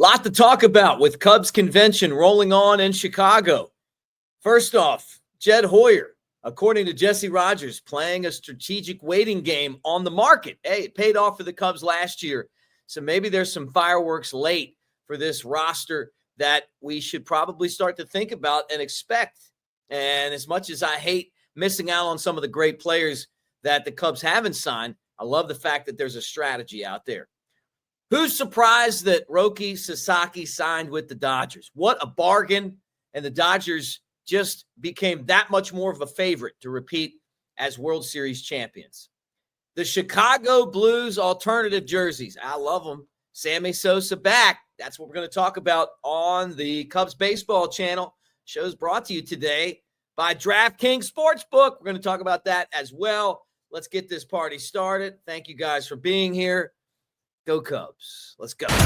Lot to talk about with Cubs convention rolling on in Chicago. First off, Jed Hoyer, according to Jesse Rogers, playing a strategic waiting game on the market. Hey, it paid off for the Cubs last year. So maybe there's some fireworks late for this roster that we should probably start to think about and expect. And as much as I hate missing out on some of the great players that the Cubs haven't signed, I love the fact that there's a strategy out there. Who's surprised that Roki Sasaki signed with the Dodgers? What a bargain. And the Dodgers just became that much more of a favorite to repeat as World Series champions. The Chicago Blues alternative jerseys. I love them. Sammy Sosa back. That's what we're going to talk about on the Cubs baseball channel. Show's brought to you today by Draftkings Sportsbook. We're going to talk about that as well. Let's get this party started. Thank you guys for being here. Go Cubs. Let's go. What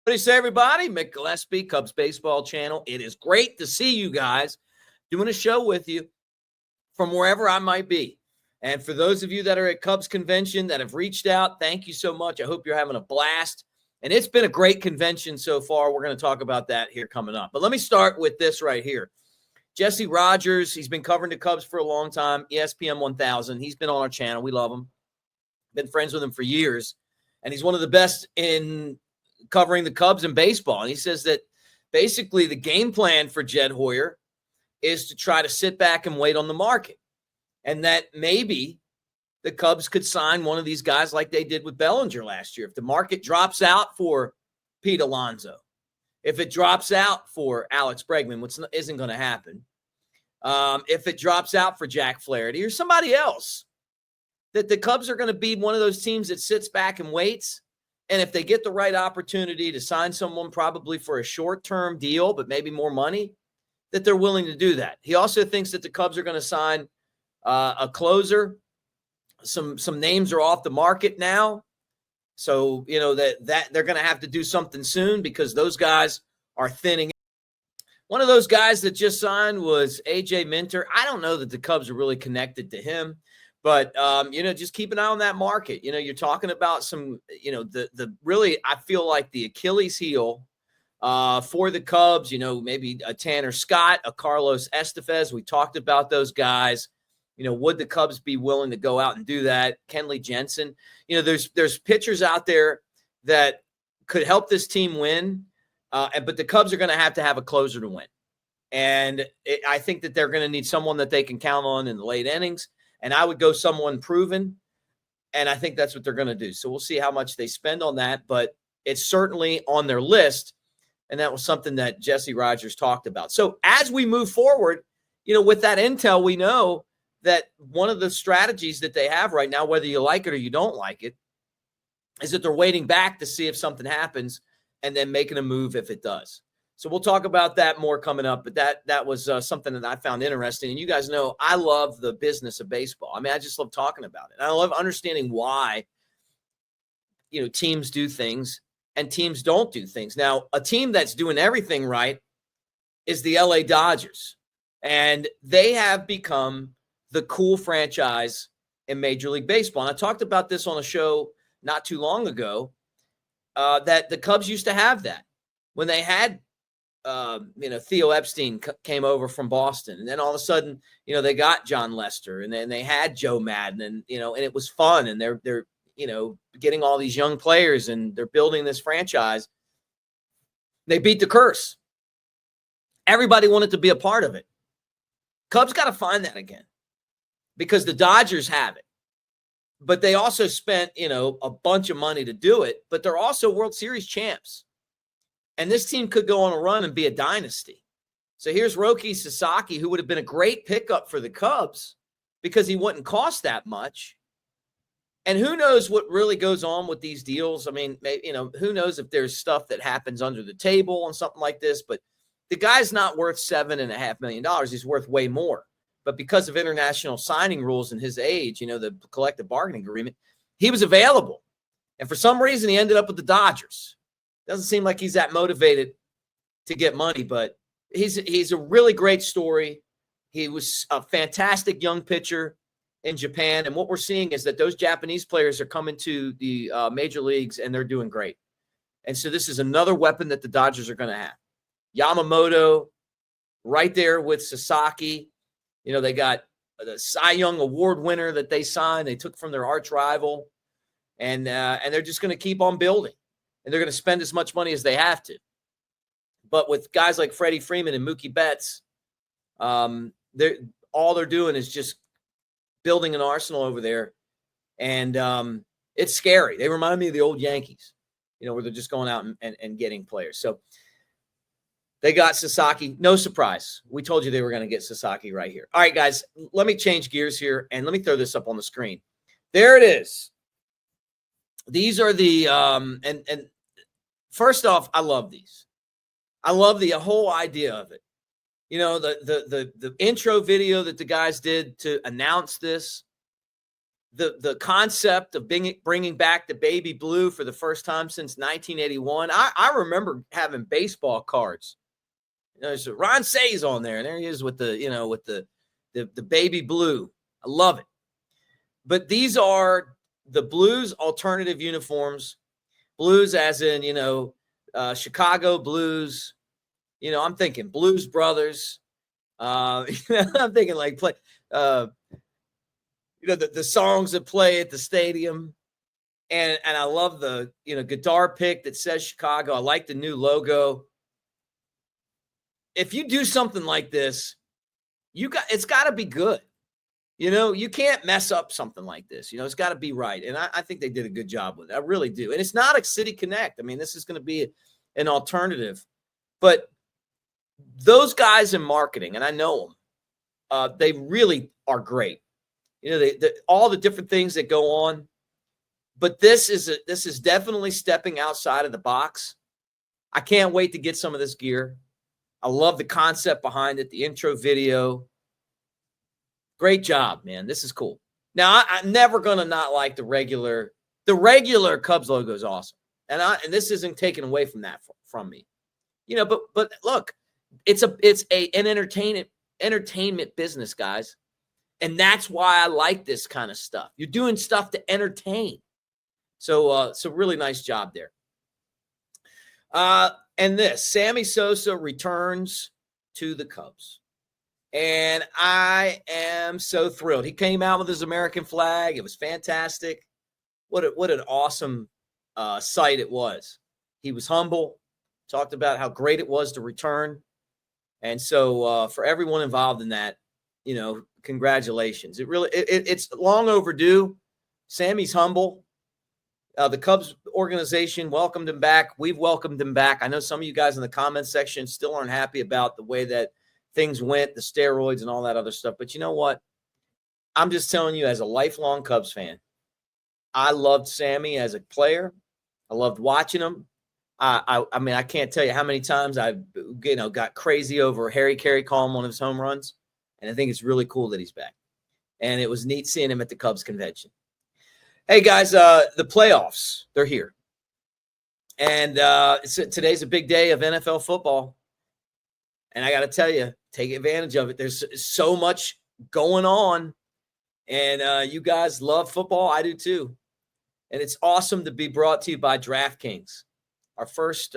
do you say, everybody? Mick Gillespie, Cubs baseball channel. It is great to see you guys doing a show with you from wherever I might be. And for those of you that are at Cubs convention that have reached out, thank you so much. I hope you're having a blast. And it's been a great convention so far. We're going to talk about that here coming up. But let me start with this right here. Jesse Rogers, he's been covering the Cubs for a long time, ESPN 1000. He's been on our channel. We love him. Been friends with him for years. And he's one of the best in covering the Cubs in baseball. And he says that basically the game plan for Jed Hoyer is to try to sit back and wait on the market. And that maybe the Cubs could sign one of these guys like they did with Bellinger last year. If the market drops out for Pete Alonso, if it drops out for Alex Bregman, which isn't going to happen, if it drops out for Jack Flaherty or somebody else, that the Cubs are going to be one of those teams that sits back and waits. And if they get the right opportunity to sign someone probably for a short-term deal, but maybe more money, that they're willing to do that. He also thinks that the Cubs are going to sign a closer. Some names are off the market now. So, you know, that they're going to have to do something soon because those guys are thinning. One of those guys that just signed was A.J. Minter. I don't know that the Cubs are really connected to him. But, you know, just keep an eye on that market. You know, you're talking about some, you know, the really, I feel like the Achilles heel for the Cubs, you know, maybe a Tanner Scott, a Carlos Estevez. We talked about those guys. You know, would the Cubs be willing to go out and do that? Kenley Jensen. You know, there's pitchers out there that could help this team win, but the Cubs are going to have a closer to win. And I think that they're going to need someone that they can count on in the late innings. And I would go someone proven, and I think that's what they're going to do. So we'll see how much they spend on that, but it's certainly on their list, and that was something that Jesse Rogers talked about. So as we move forward, you know, with that intel, we know that one of the strategies that they have right now, whether you like it or you don't like it, is that they're waiting back to see if something happens and then making a move if it does. So we'll talk about that more coming up, but that was something that I found interesting. And you guys know I love the business of baseball. I mean, I just love talking about it. And I love understanding why, you know, teams do things and teams don't do things. Now, a team that's doing everything right is the LA Dodgers. And they have become the cool franchise in Major League Baseball. And I talked about this on a show not too long ago, that the Cubs used to have that. When they had you know, Theo Epstein came over from Boston, and then all of a sudden, you know, they got John Lester, and then they had Joe Madden, and, you know, and it was fun, and they're, you know, getting all these young players, and they're building this franchise. They beat the curse. Everybody wanted to be a part of it. Cubs got to find that again because the Dodgers have it, but they also spent, you know, a bunch of money to do it, but they're also World Series champs. And this team could go on a run and be a dynasty. So here's Roki Sasaki, who would have been a great pickup for the Cubs because he wouldn't cost that much. And who knows what really goes on with these deals. I mean, you know, who knows if there's stuff that happens under the table and something like this. But the guy's not worth $7.5 million. He's worth way more. But because of international signing rules and his age, you know, the collective bargaining agreement, he was available. And for some reason, he ended up with the Dodgers. Doesn't seem like he's that motivated to get money, but he's a really great story. He was a fantastic young pitcher in Japan. And what we're seeing is that those Japanese players are coming to the major leagues, and they're doing great. And so this is another weapon that the Dodgers are going to have. Yamamoto right there with Sasaki. You know, they got the Cy Young Award winner that they signed. They took from their arch rival. And they're just going to keep on building. And they're going to spend as much money as they have to. But with guys like Freddie Freeman and Mookie Betts, all they're doing is just building an arsenal over there. And it's scary. They remind me of the old Yankees, you know, where they're just going out and getting players. So they got Sasaki. No surprise. We told you they were going to get Sasaki right here. All right, guys, let me change gears here, and let me throw this up on the screen. There it is. These are the and first off, I love these. I love the whole idea of it. You know, the intro video that the guys did to announce this, the concept of bringing back the baby blue for the first time since 1981. I remember having baseball cards. You know, there's Ron Say's on there, and there he is with the baby blue. I love it. But these are the Blues alternative uniforms. Blues as in, Chicago Blues. You know, I'm thinking Blues Brothers. I'm thinking like the songs that play at the stadium. And I love the, guitar pick that says Chicago. I like the new logo. If you do something like this, it's got to be good. You know, you can't mess up something like this. You know, it's got to be right. And I think they did a good job with it. I really do. And it's not a City Connect. I mean, this is going to be an alternative. But those guys in marketing, and I know them, they really are great. You know, all the different things that go on. But this is definitely stepping outside of the box. I can't wait to get some of this gear. I love the concept behind it, the intro video. Great job, man. This is cool. Now, I'm never going to not like the regular Cubs logo is awesome. And this isn't taken away from that from me. You know, but look, it's an entertainment business, guys. And that's why I like this kind of stuff. You're doing stuff to entertain. So really nice job there. And this, Sammy Sosa returns to the Cubs. And I am so thrilled. He came out with his American flag. It was fantastic. What an awesome sight it was. He was humble, talked about how great it was to return. And so for everyone involved in that, congratulations. It's long overdue. Sammy's humble. The Cubs organization welcomed him back. We've welcomed him back. I know some of you guys in the comments section still aren't happy about the way that things went, the steroids and all that other stuff. But you know what? I'm just telling you, as a lifelong Cubs fan, I loved Sammy as a player. I loved watching him. I mean, I can't tell you how many times I got crazy over Harry Carey calling one of his home runs. And I think it's really cool that he's back. And it was neat seeing him at the Cubs convention. Hey, guys, the playoffs, they're here. And today's a big day of NFL football. And I got to tell you, take advantage of it. There's so much going on. And you guys love football. I do too. And it's awesome to be brought to you by Draftkings, our first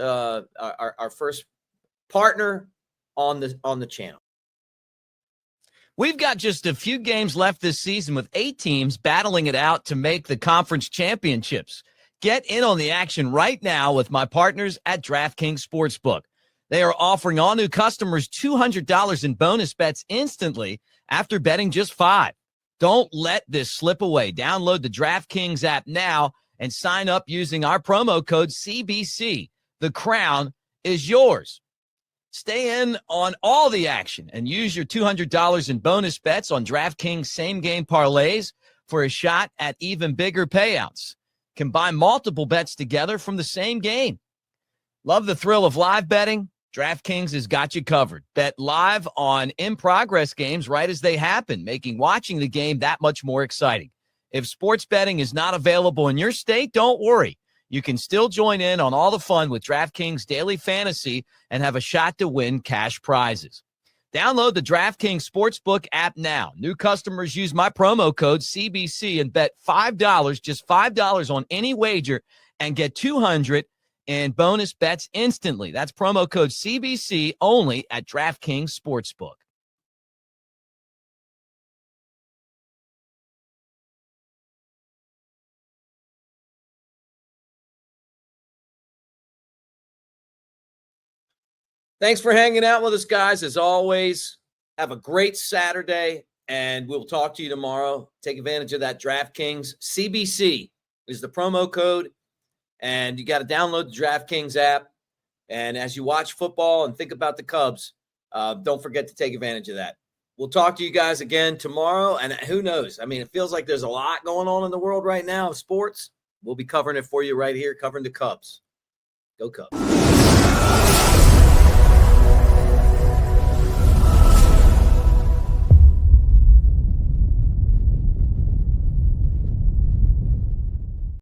partner on the channel. We've got just a few games left this season with 8 teams battling it out to make the conference championships. Get in on the action right now with my partners at DraftKings Sportsbook. They are offering all new customers $200 in bonus bets instantly after betting just $5. Don't let this slip away. Download the DraftKings app now and sign up using our promo code CBC. The crown is yours. Stay in on all the action and use your $200 in bonus bets on DraftKings same-game parlays for a shot at even bigger payouts. Combine multiple bets together from the same game. Love the thrill of live betting? DraftKings has got you covered. Bet live on in-progress games right as they happen, making watching the game that much more exciting. If sports betting is not available in your state, don't worry. You can still join in on all the fun with DraftKings Daily Fantasy and have a shot to win cash prizes. Download the DraftKings Sportsbook app now. New customers use my promo code CBC and bet $5, just $5 on any wager, and get $200 in bonus bets instantly. That's promo code CBC only at DraftKings Sportsbook. Thanks for hanging out with us, guys. As always, have a great Saturday, and we'll talk to you tomorrow. Take advantage of that DraftKings. CBC is the promo code, and you got to download the DraftKings app. And as you watch football and think about the Cubs, don't forget to take advantage of that. We'll talk to you guys again tomorrow, and who knows? I mean, it feels like there's a lot going on in the world right now of sports. We'll be covering it for you right here, covering the Cubs. Go Cubs.